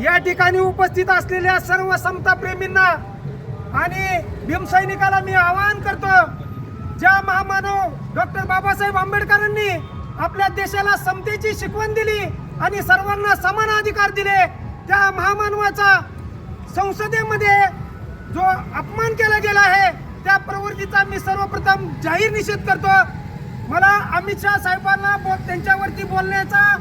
या ठिकाणी उपस्थित असलेल्या सर्व समता प्रेमींना आणि भीमसैनिकाला मी आवाहन करतो, ज्या महामानव डॉक्टर बाबासाहेब आंबेडकरांनी आपल्या देशाला समतेची शिकवण दिली आणि सर्वांना समान अधिकार दिले, त्या महामानवाचा संसदेमध्ये जो अपमान केला गेला आहे त्या प्रवृत्तीचा मी सर्वप्रथम जाहीर निषेध करतो। मला अमित शाह साहेबांना त्यांच्यावरती बोलण्याचा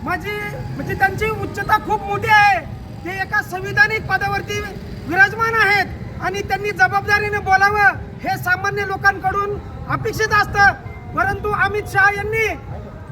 म्हणजे त्यांची उच्चता खूप मोठी आहे। ते एका संविधानिक पदावरती विराजमान आहेत आणि त्यांनी जबाबदारीने बोलावं हे सामान्य लोकांकडून अपेक्षित असतं। परंतु अमित शाह यांनी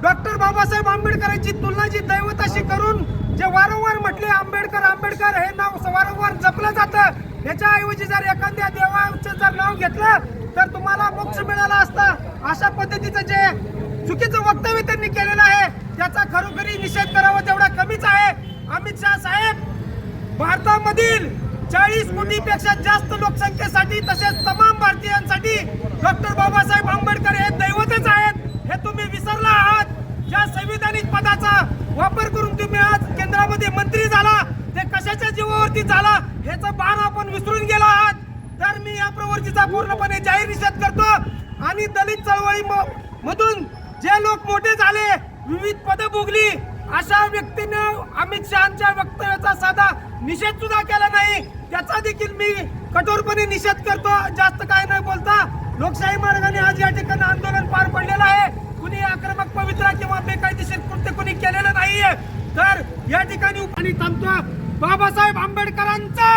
डॉक्टर बाबासाहेब आंबेडकरांची तुलना जी दैवताशी करून जे वारंवार म्हटले आंबेडकर आंबेडकर हे नाव वारंवार जपलं जातं, याच्याऐवजी जर एखाद्या देवाचं जर नाव घेतलं तर तुम्हाला मोक्ष मिळाला असता, अशा पद्धतीचं जे चुकीचं वक्तव्य त्यांनी केलेलं आहे त्याचा खरोखरी निषेध करावा तेवढा कमीच आहे। अमित शाह साहेब भारतामधील 40 कोटीपेक्षा जास्त लोकसंख्येसाठी तसेच तमाम भारतीयांसाठी डॉक्टर बाबासाहेब आंबेडकर हे दैवतच आहेत, हे तुम्ही विसरला आहात। ज्या संविधानिक पदाचा वापर करून तुम्ही आज केंद्रामध्ये मंत्री झाला ते कशाच्या जीवावरती झाला ह्याचं भान आपण विसरून गेला आहात। तर मी या प्रवृत्तीचा पूर्णपणे जाहीर निषेध करतो आणि दलित चळवळी मधून जे लोक मोठे झाले, विविध पदे भोगली, अशा व्यक्तीने अमित शहाच्या वक्तव्याचा साधा निषेध सुद्धा केला नाही, त्याचा देखील मी कठोरपणे निषेध करतो। जास्त काय नाही बोलता लोकशाही मार्गाने आज या ठिकाणी आंदोलन पार पडलेलं आहे। कुणी आक्रमक पवित्रा किंवा बेकायदेशीर कृत्य कुणी केलेलं नाहीये। तर या ठिकाणी थांबतो। बाबासाहेब आंबेडकरांचा